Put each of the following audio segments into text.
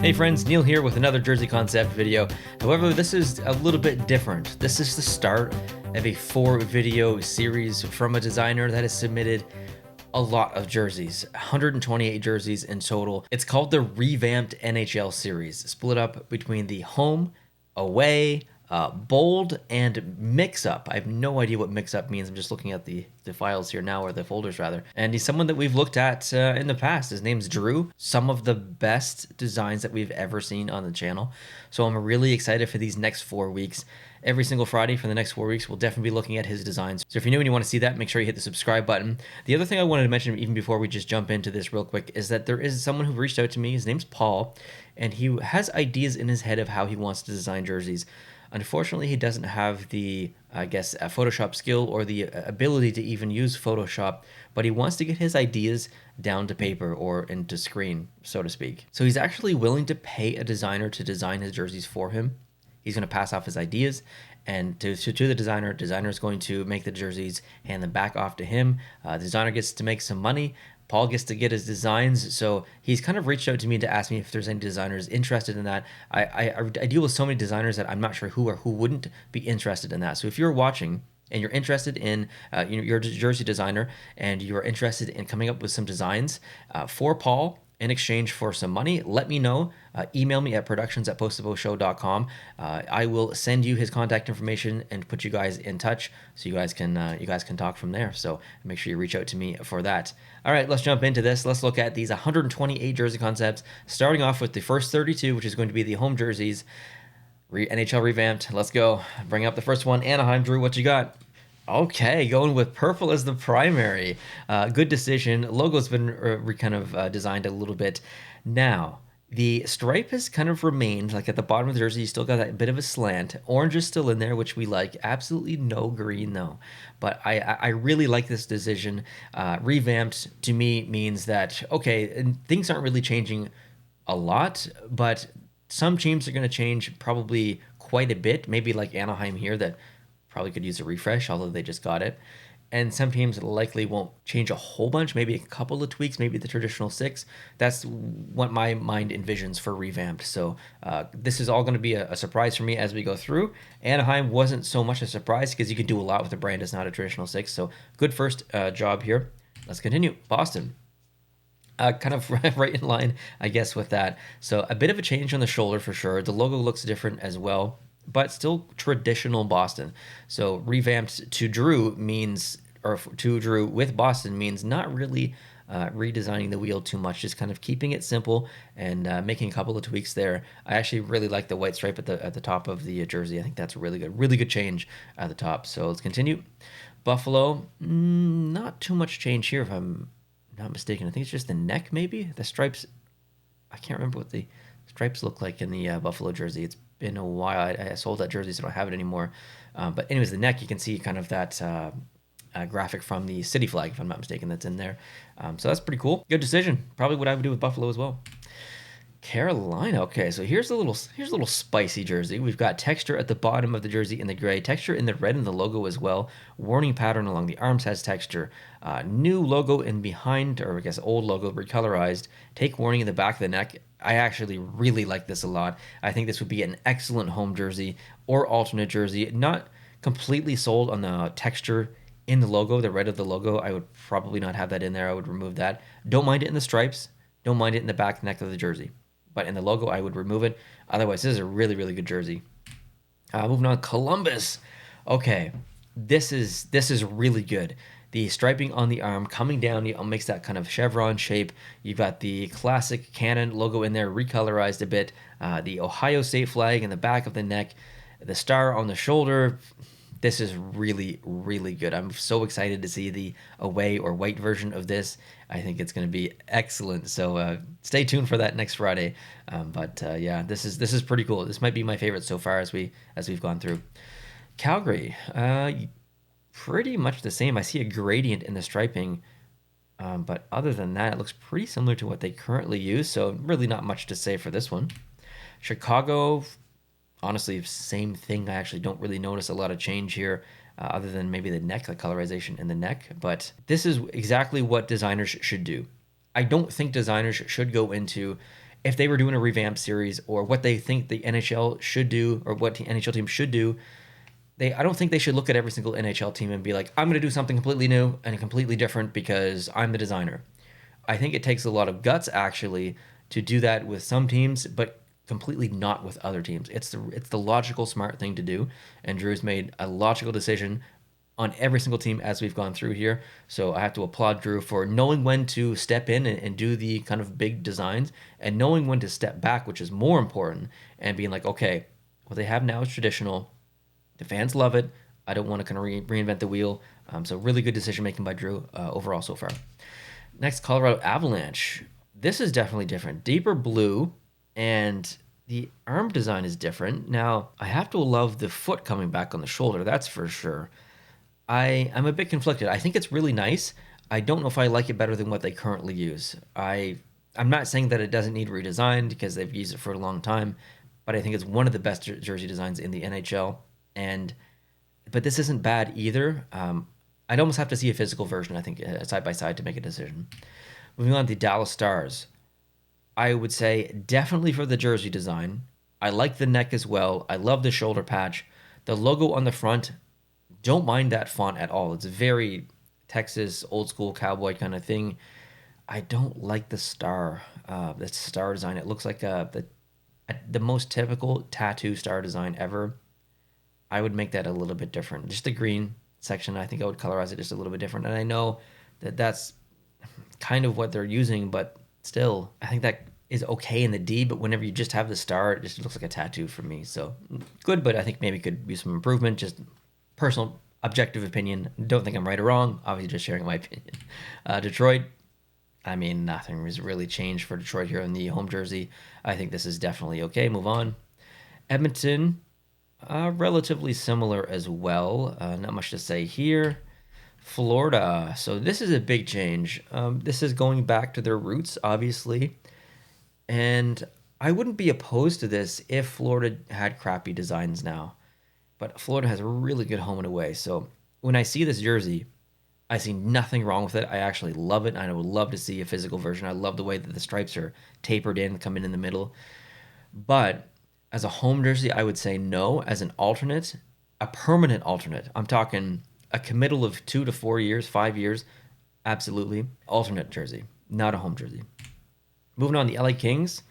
Hey friends, Neil here with another jersey concept video. However, this is a little bit different. This is the start of a 4-video series from a designer that has submitted a lot of jerseys, 128 jerseys in total. It's called the Revamped NHL series, split up between the home, away, bold, and mix-up. I have no idea what mix-up means. I'm just looking at the files here now, or the folders rather. And he's someone that we've looked at in the past. His name's Drew. Some of the best designs that we've ever seen on the channel. So I'm really excited for these next 4 weeks. Every single Friday for the next 4 weeks, we'll definitely be looking at his designs. So if you're new and you want to see that, make sure you hit the subscribe button. The other thing I wanted to mention, even before we just jump into this real quick, is that there is someone who reached out to me. His name's Paul, and he has ideas in his head of how he wants to design jerseys. Unfortunately, he doesn't have the, Photoshop skill or the ability to even use Photoshop, but he wants to get his ideas down to paper or into screen, so to speak. So he's actually willing to pay a designer to design his jerseys for him. He's going to pass off his ideas and to the designer. Designer is going to make the jerseys, hand them back off to him. Designer gets to make some money. Paul gets to get his designs. So he's kind of reached out to me to ask me if there's any designers interested in that. I deal with so many designers that I'm not sure who or who wouldn't be interested in that. So if you're watching and you're interested in, you're a jersey designer and you're interested in coming up with some designs for Paul, in exchange for some money, let me know. Email me at productions@postofoshow.com. I will send you his contact information and put you guys in touch, so you guys can talk from there. So make sure you reach out to me for that. All right, let's jump into this. Let's look at these 128 jersey concepts, starting off with the first 32, which is going to be the home jerseys. NHL Revamped. Let's go. Bring up the first one. Anaheim. Drew, what you got? Okay, going with purple as the primary. Good decision. Logo's been designed a little bit. Now, the stripe has kind of remained, like at the bottom of the jersey, you still got that bit of a slant. Orange is still in there, which we like. Absolutely no green, though. But I really like this decision. Revamped, to me, means that, okay, and things aren't really changing a lot, but some teams are going to change probably quite a bit. Maybe like Anaheim here, that probably could use a refresh, although they just got it. And some teams likely won't change a whole bunch, maybe a couple of tweaks, maybe the traditional 6. That's what my mind envisions for Revamped. So this is all going to be a surprise for me as we go through. Anaheim wasn't so much a surprise because you can do a lot with the brand. It's not a traditional 6. So good first job here. Let's continue. Boston. Kind of right in line, I guess, with that. So a bit of a change on the shoulder for sure. The logo looks different as well, but still traditional Boston. So revamped to Drew means, or to Drew with Boston means not really redesigning the wheel too much, just kind of keeping it simple and making a couple of tweaks there. I actually really like the white stripe at the top of the jersey. I think that's really good change at the top. So let's continue. Buffalo, not too much change here if I'm not mistaken. I think it's just the neck, maybe the stripes. I can't remember what the stripes look like in the Buffalo jersey. It's been a while. I sold that jersey, so I don't have it anymore. But anyways, the neck, you can see kind of that graphic from the city flag, if I'm not mistaken, that's in there. So that's pretty cool. Good decision. Probably what I would do with Buffalo as well. Carolina. Okay, so here's a little spicy jersey. We've got texture at the bottom of the jersey in the gray, texture in the red in the logo as well. Warning pattern along the arms has texture. New logo in behind, or I guess old logo recolorized. Take warning in the back of the neck. I actually really like this a lot. I think this would be an excellent home jersey or alternate jersey. Not completely sold on the texture in the logo, the red of the logo. I would probably not have that in there. I would remove that. Don't mind it in the stripes. Don't mind it in the back neck of the jersey. But in the logo, I would remove it. Otherwise, this is a really good jersey. Moving on, Columbus. Okay, this is really good. The striping on the arm coming down makes that kind of chevron shape. You've got the classic Cannon logo in there, recolorized a bit. The Ohio State flag in the back of the neck. The star on the shoulder. This is really good. I'm so excited to see the away or white version of this. I think it's going to be excellent. So stay tuned for that next Friday. Yeah, this is pretty cool. This might be my favorite so far as we've gone through. Calgary, pretty much the same. I see a gradient in the striping, but other than that, it looks pretty similar to what they currently use. So really not much to say for this one. Chicago. Honestly, same thing. I actually don't really notice a lot of change here, other than maybe the neck, the colorization in the neck. But this is exactly what designers should do. I don't think designers should go into if they were doing a revamped series or what they think the NHL should do or what the NHL team should do, I don't think they should look at every single NHL team and be like, I'm going to do something completely new and completely different because I'm the designer. I think it takes a lot of guts actually to do that with some teams, but completely not with other teams. It's the logical, smart thing to do, and Drew's made a logical decision on every single team as we've gone through here. So I have to applaud Drew for knowing when to step in and do the kind of big designs and knowing when to step back, which is more important, and being like, okay, what they have now is traditional. The fans love it. I don't want to kind of reinvent the wheel. So really good decision making by Drew overall so far. Next, Colorado Avalanche. This is definitely different. Deeper blue, and the arm design is different. Now, I have to love the foot coming back on the shoulder, that's for sure. I'm a bit conflicted. I think it's really nice. I don't know if I like it better than what they currently use. I'm not saying that it doesn't need redesigned because they've used it for a long time, but I think it's one of the best jersey designs in the NHL. But this isn't bad either. I'd almost have to see a physical version, I think, side by side to make a decision. Moving on to the Dallas Stars. I would say definitely for the jersey design. I like the neck as well. I love the shoulder patch. The logo on the front, don't mind that font at all. It's very Texas, old school cowboy kind of thing. I don't like the star design. It looks like the most typical tattoo star design ever. I would make that a little bit different. Just the green section, I think I would colorize it just a little bit different. And I know that that's kind of what they're using, but still, I think that is okay in the D, but whenever you just have the star, it just looks like a tattoo for me. So good, but I think maybe could use some improvement. Just personal, objective opinion. Don't think I'm right or wrong. Obviously, just sharing my opinion. Detroit, I mean, nothing has really changed for Detroit here in the home jersey. I think this is definitely okay. Move on. Edmonton, relatively similar as well. Not much to say here. Florida. So this is a big change. This is going back to their roots, obviously. And I wouldn't be opposed to this if Florida had crappy designs now. But Florida has a really good home and away. So when I see this jersey, I see nothing wrong with it. I actually love it. I would love to see a physical version. I love the way that the stripes are tapered in, come in the middle. But as a home jersey, I would say no. As an alternate, a permanent alternate, I'm talking a committal of 2 to 4 years, 5 years, absolutely. Alternate jersey, not a home jersey. Moving on, the LA Kings.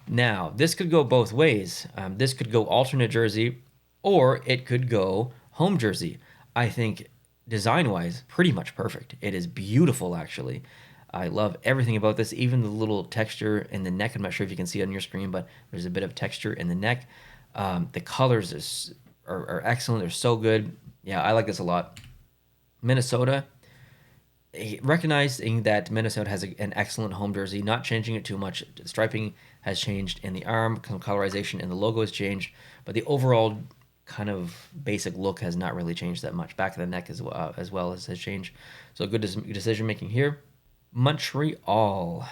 Now, this could go both ways. This could go alternate jersey, or it could go home jersey. I think design-wise, pretty much perfect. It is beautiful, actually. I love everything about this, even the little texture in the neck. I'm not sure if you can see it on your screen, but there's a bit of texture in the neck. The colors are excellent. They're so good. Yeah, I like this a lot. Minnesota, recognizing that Minnesota has an excellent home jersey, not changing it too much. Striping has changed in the arm, colorization in the logo has changed, but the overall kind of basic look has not really changed that much. Back of the neck as well as has changed. So good decision making here. Montreal.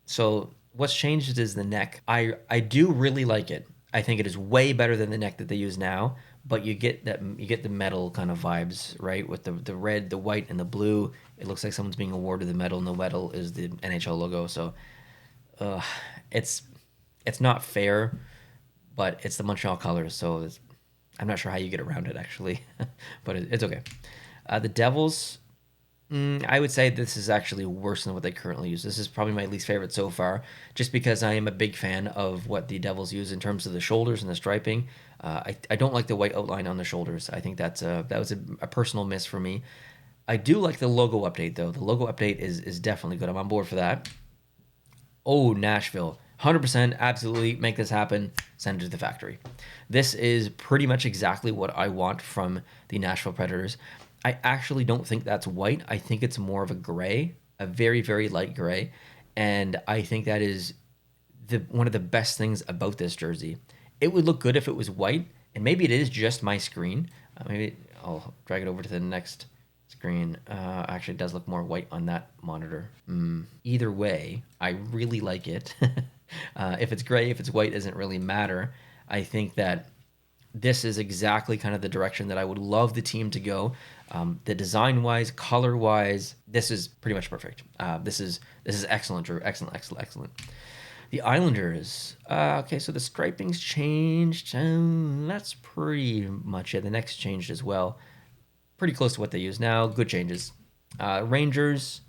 So what's changed is the neck. I do really like it. I think it is way better than the neck that they use now, but you get the metal kind of vibes, right? With the red, the white, and the blue. It looks like someone's being awarded the medal, and the medal is the NHL logo. So it's not fair, but it's the Montreal colors, so I'm not sure how you get around it, actually. But it's okay. The Devils, I would say this is actually worse than what they currently use. This is probably my least favorite so far, just because I am a big fan of what the Devils use in terms of the shoulders and the striping. I don't like the white outline on the shoulders. I think that was a personal miss for me. I do like the logo update, though. The logo update is definitely good. I'm on board for that. Oh, Nashville. 100%, absolutely, make this happen. Send it to the factory. This is pretty much exactly what I want from the Nashville Predators. I actually don't think that's white. I think it's more of a gray, a very, very light gray. And I think that is one of the best things about this jersey. It would look good if it was white, and maybe it is just my screen. Maybe I'll drag it over to the next screen. Actually, it does look more white on that monitor. Either way, I really like it. If it's gray, if it's white, doesn't really matter. I think that this is exactly kind of the direction that I would love the team to go. The design-wise, color-wise, this is pretty much perfect. This is excellent, Drew. Excellent. The Islanders. Okay, so the striping's changed. That's pretty much it. The next changed as well. Pretty close to what they use now. Good changes. Rangers.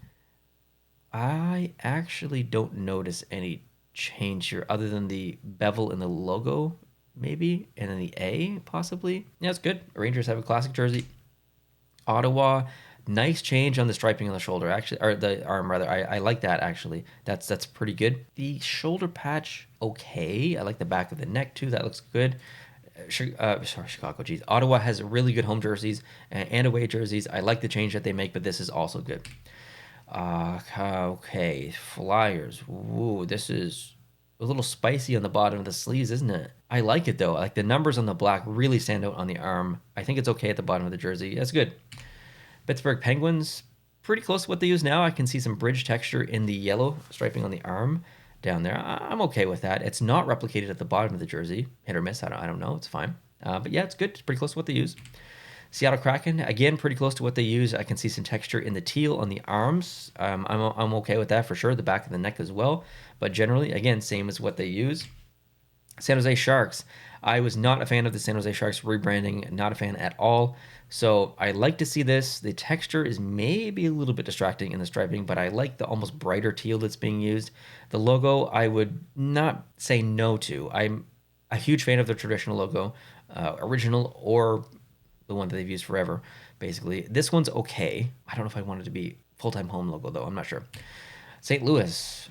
I actually don't notice any change here other than the bevel in the logo, maybe, and then the A, possibly. Yeah, it's good. Rangers have a classic jersey. Ottawa, nice change on the striping on the shoulder, actually, or the arm rather. I like that actually. That's pretty good. The shoulder patch, okay. I like the back of the neck too. That looks good. Sorry, Chicago. Geez, Ottawa has really good home jerseys and away jerseys. I like the change that they make, but this is also good. Okay, Flyers. Ooh, this is a little spicy on the bottom of the sleeves, isn't it? I like it though. I like the numbers on the black really stand out on the arm. I think it's okay at the bottom of the jersey. That's good. Pittsburgh Penguins, pretty close to what they use now. I can see some bridge texture in the yellow striping on the arm down there. I'm okay with that. It's not replicated at the bottom of the jersey. Hit or miss, I don't know. It's fine. But yeah, it's good. It's pretty close to what they use. Seattle Kraken, again, pretty close to what they use. I can see some texture in the teal on the arms. I'm okay with that for sure. The back of the neck as well. But generally, again, same as what they use. San Jose Sharks. I was not a fan of the San Jose Sharks rebranding, not a fan at all. So I like to see this. The texture is maybe a little bit distracting in the striping, but I like the almost brighter teal that's being used. The logo, I would not say no to. I'm a huge fan of the traditional logo, original or the one that they've used forever, basically. This one's okay. I don't know if I want it to be full-time home logo, though. I'm not sure. St. Louis.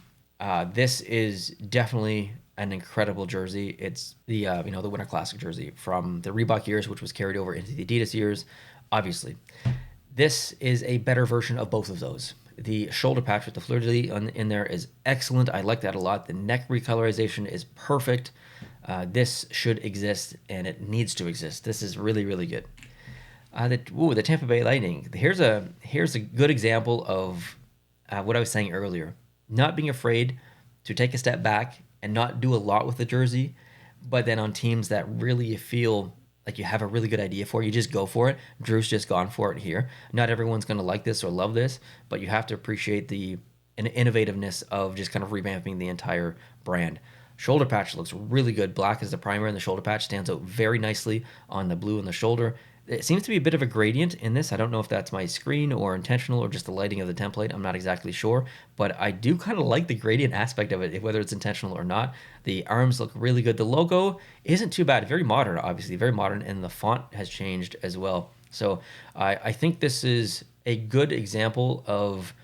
This is definitely an incredible jersey. It's the the Winter Classic jersey from the Reebok years, which was carried over into the Adidas years. Obviously, this is a better version of both of those. The shoulder patch with the fleur-de-lis in there is excellent. I like that a lot. The neck recolorization is perfect. This should exist, and it needs to exist. This is really, really good. The Tampa Bay Lightning. Here's a good example of what I was saying earlier. Not being afraid to take a step back and not do a lot with the jersey, but then on teams that really you feel like you have a really good idea for, you just go for it. Drew's just gone for it here. Not everyone's going to like this or love this, but you have to appreciate the innovativeness of just kind of revamping the entire brand. Shoulder patch looks really good. Black is the primer, and the shoulder patch stands out very nicely on the blue in the shoulder. It seems to be a bit of a gradient in this. I don't know if that's my screen or intentional or just the lighting of the template. I'm not exactly sure, but I do kind of like the gradient aspect of it, whether it's intentional or not. The arms look really good. The logo isn't too bad. Very modern, obviously, very modern, and the font has changed as well. So I think this is a good example of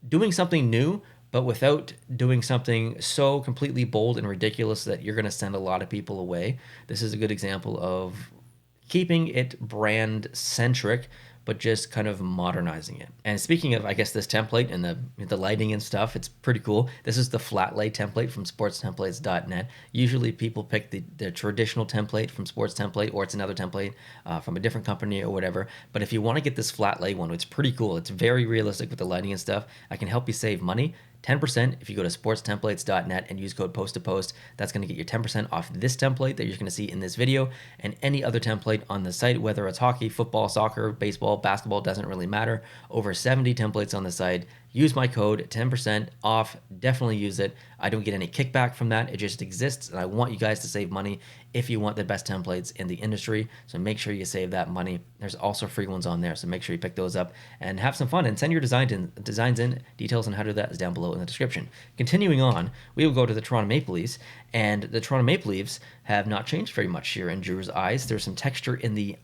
doing something new, but without doing something so completely bold and ridiculous that you're going to send a lot of people away. This is a good example of keeping it brand centric, but just kind of modernizing it. And speaking of, I guess, this template and the lighting and stuff, it's pretty cool. This is the flat lay template from sportstemplates.net. Usually people pick the traditional template from Sports Template, or it's another template from a different company or whatever. But if you want to get this flat lay one, it's pretty cool. It's very realistic with the lighting and stuff. I can help you save money. 10% if you go to sportstemplates.net and use code post2post. That's going to get you 10% off this template that you're going to see in this video, and any other template on the site, whether it's hockey, football, soccer, baseball, basketball, doesn't really matter. Over 70 templates on the site. Use my code, 10% off. Definitely use it. I don't get any kickback from that. It just exists, and I want you guys to save money if you want the best templates in the industry. So make sure you save that money. There's also free ones on there, so make sure you pick those up and have some fun and send your designs in. Details on how to do that is down below in the description. Continuing on, we will go to the Toronto Maple Leafs, and the Toronto Maple Leafs have not changed very much here in Drew's eyes. There's some texture in the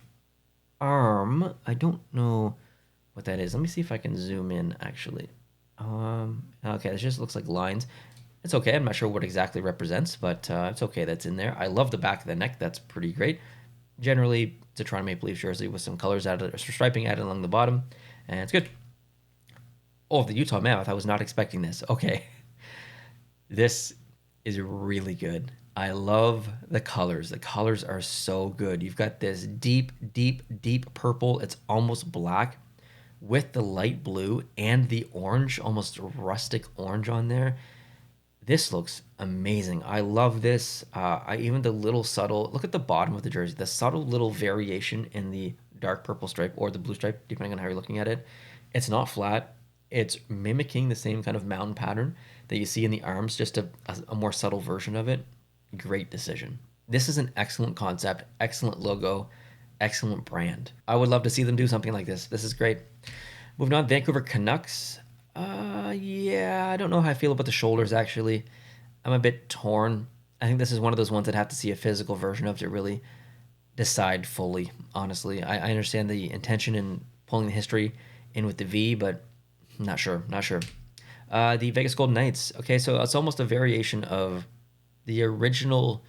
arm. I don't know what that is. Let me see if I can zoom in, actually. Okay, it just looks like lines. It's okay. I'm not sure what exactly represents, but it's okay that's in there. I love the back of the neck. That's pretty great. Generally, it's a Toronto Maple Leafs jersey with some colors added, or striping added along the bottom, and it's good. Oh, the Utah Mammoth. I was not expecting this. Okay. This is really good. I love the colors. The colors are so good. You've got this deep, deep, deep purple. It's almost black with the light blue and the orange, almost rustic orange on there. This looks amazing. I love this. Even the little subtle, look at the bottom of the jersey, the subtle little variation in the dark purple stripe or the blue stripe, depending on how you're looking at it. It's not flat. It's mimicking the same kind of mountain pattern that you see in the arms, just a more subtle version of it. Great decision. This is an excellent concept, excellent logo, excellent brand. I would love to see them do something like this. This is great. Moving on, Vancouver Canucks. Yeah, I don't know how I feel about the shoulders, actually. I'm a bit torn. I think this is one of those ones I'd have to see a physical version of to really decide fully, honestly. I understand the intention in pulling the history in with the V, but not sure, not sure. The Vegas Golden Knights. Okay, so it's almost a variation of the original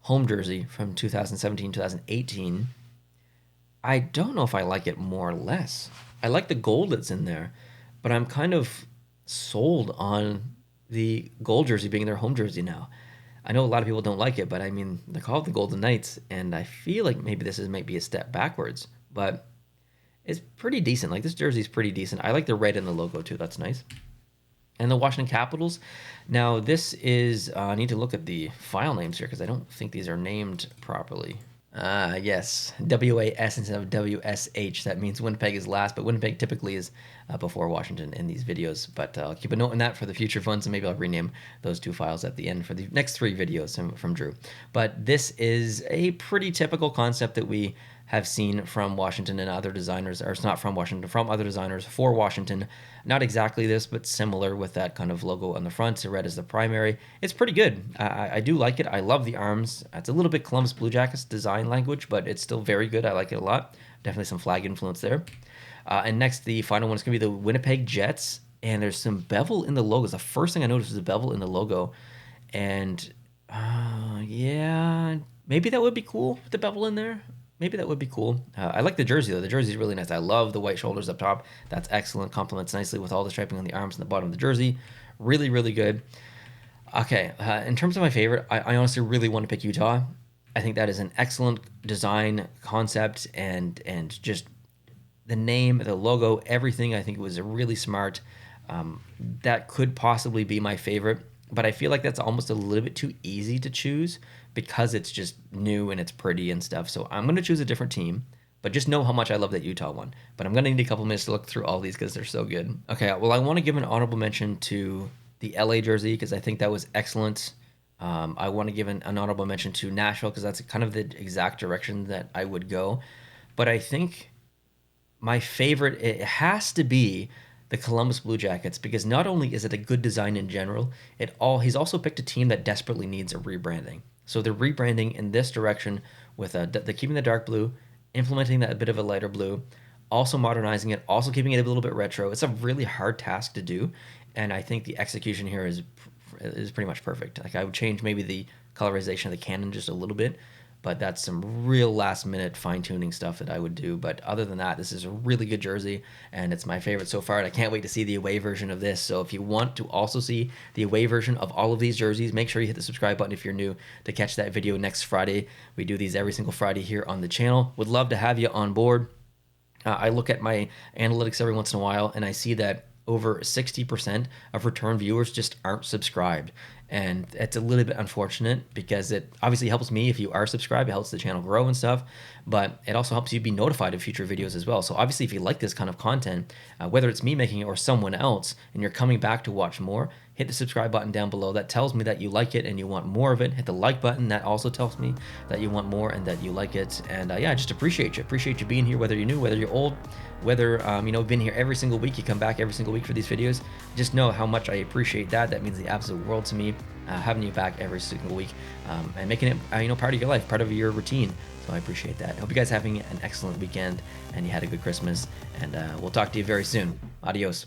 home jersey from 2017, 2018. I don't know if I like it more or less. I like the gold that's in there, but I'm kind of sold on the gold jersey being their home jersey now. I know a lot of people don't like it, but I mean, they're called the Golden Knights, and I feel like maybe this is maybe a step backwards, but it's pretty decent. Like, this jersey is pretty decent. I like the red in the logo too. That's nice. And the Washington Capitals. Now, this is, I need to look at the file names here because I don't think these are named properly. Yes, WAS instead of WSH. That means Winnipeg is last, but Winnipeg typically is before Washington in these videos. But I'll keep a note on that for the future ones, and maybe I'll rename those two files at the end for the next 3 videos from Drew. But this is a pretty typical concept that we have seen from Washington and other designers, or it's not from Washington, from other designers for Washington. Not exactly this, but similar with that kind of logo on the front. So red is the primary. It's pretty good. I do like it. I love the arms. It's a little bit Columbus Blue Jackets design language, but it's still very good. I like it a lot. Definitely some flag influence there. And next, the final one is going to be the Winnipeg Jets. And there's some bevel in the logo. The first thing I noticed was the bevel in the logo. And yeah, maybe that would be cool with the bevel in there. Maybe that would be cool. I like the jersey, though. The jersey is really nice. I love the white shoulders up top. That's excellent. Complements nicely with all the striping on the arms and the bottom of the jersey. Really, really good. Okay, in terms of my favorite, I honestly really want to pick Utah. I think that is an excellent design concept, and just the name, the logo, everything. I think it was a really smart. That could possibly be my favorite, but I feel like that's almost a little bit too easy to choose because it's just new and it's pretty and stuff. So I'm going to choose a different team, but just know how much I love that Utah one. But I'm going to need a couple minutes to look through all these because they're so good. Okay, well, I want to give an honorable mention to the LA jersey because I think that was excellent. I want to give an honorable mention to Nashville because that's kind of the exact direction that I would go. But I think my favorite, it has to be the Columbus Blue Jackets, because not only is it a good design in general, he's also picked a team that desperately needs a rebranding. So they're rebranding in this direction with they're keeping the dark blue, implementing that bit of a lighter blue, also modernizing it, also keeping it a little bit retro. It's a really hard task to do, and I think the execution here is pretty much perfect. Like, I would change maybe the colorization of the cannon just a little bit, but that's some real last-minute fine-tuning stuff that I would do. But other than that, this is a really good jersey, and it's my favorite so far, and I can't wait to see the away version of this. So if you want to also see the away version of all of these jerseys, make sure you hit the subscribe button if you're new to catch that video next Friday. We do these every single Friday here on the channel. Would love to have you on board. I look at my analytics every once in a while, and I see that over 60% of return viewers just aren't subscribed. And it's a little bit unfortunate because it obviously helps me if you are subscribed. It helps the channel grow and stuff, but it also helps you be notified of future videos as well. So obviously, if you like this kind of content, whether it's me making it or someone else, and you're coming back to watch more, hit the subscribe button down below. That tells me that you like it and you want more of it. Hit the like button. That also tells me that you want more and that you like it. And yeah, I just appreciate you. Appreciate you being here, whether you're new, whether you're old, whether been here every single week. You come back every single week for these videos. Just know how much I appreciate that. That means the absolute world to me. Having you back every single week and making it part of your life, part of your routine. So I appreciate that. Hope you guys having an excellent weekend and you had a good Christmas, and we'll talk to you very soon. Adios.